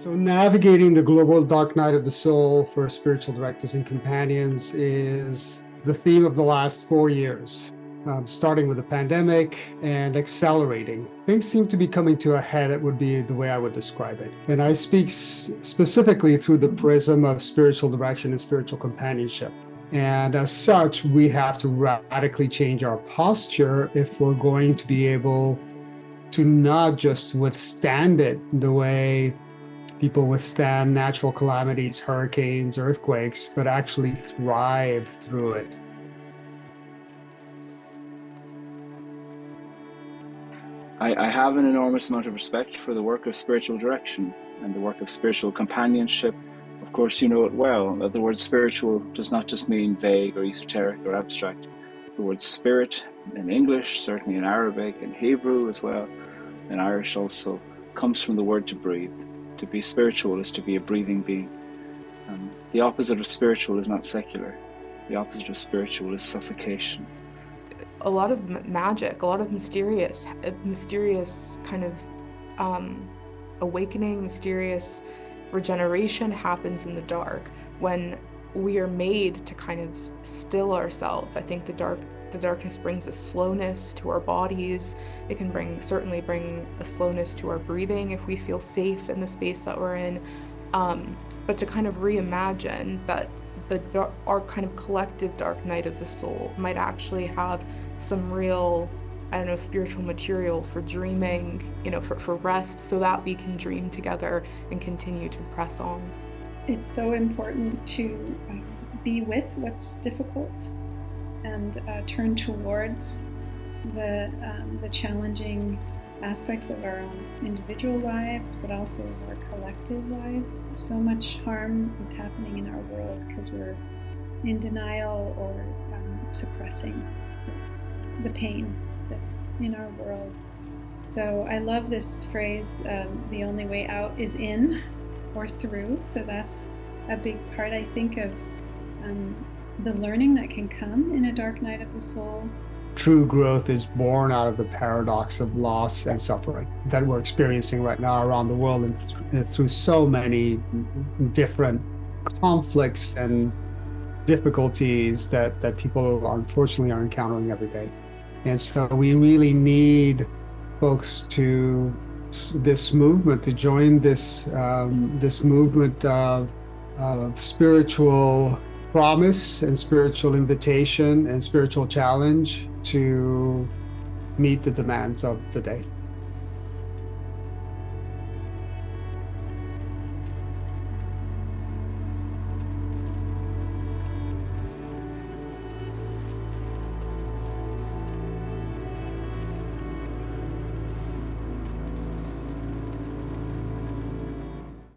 So navigating the global dark night of the soul for spiritual directors and companions is the theme of the last 4 years, starting with the pandemic and accelerating. Things seem to be coming to a head, it would be the way I would describe it. And I speak specifically through the prism of spiritual direction and spiritual companionship. And as such, we have to radically change our posture if we're going to be able to not just withstand it the way people withstand natural calamities, hurricanes, earthquakes, but actually thrive through it. I have an enormous amount of respect for the work of spiritual direction and the work of spiritual companionship. Of course, you know it well, that the word spiritual does not just mean vague or esoteric or abstract. The word spirit in English, certainly in Arabic and Hebrew as well, in Irish also, comes from the word to breathe. To be spiritual is to be a breathing being. The opposite of spiritual is not secular. The opposite of spiritual is suffocation. A lot of magic, a lot of mysterious kind of awakening, mysterious regeneration happens in the dark when we are made to kind of still ourselves. I think the darkness brings a slowness to our bodies. It can certainly bring a slowness to our breathing if we feel safe in the space that we're in. But to kind of reimagine that our kind of collective dark night of the soul might actually have some real, spiritual material for dreaming, for rest, so that we can dream together and continue to press on. It's so important to be with what's difficult and turn towards the challenging aspects of our own individual lives, but also of our collective lives. So much harm is happening in our world because we're in denial or suppressing the pain that's in our world. So I love this phrase, the only way out is in or through. So that's a big part, I think, of the learning that can come in a dark night of the soul. True growth is born out of the paradox of loss and suffering that we're experiencing right now around the world and through so many different conflicts and difficulties that people unfortunately are encountering every day. And so we really need folks to this movement, to join this movement of spiritual promise and spiritual invitation and spiritual challenge to meet the demands of the day.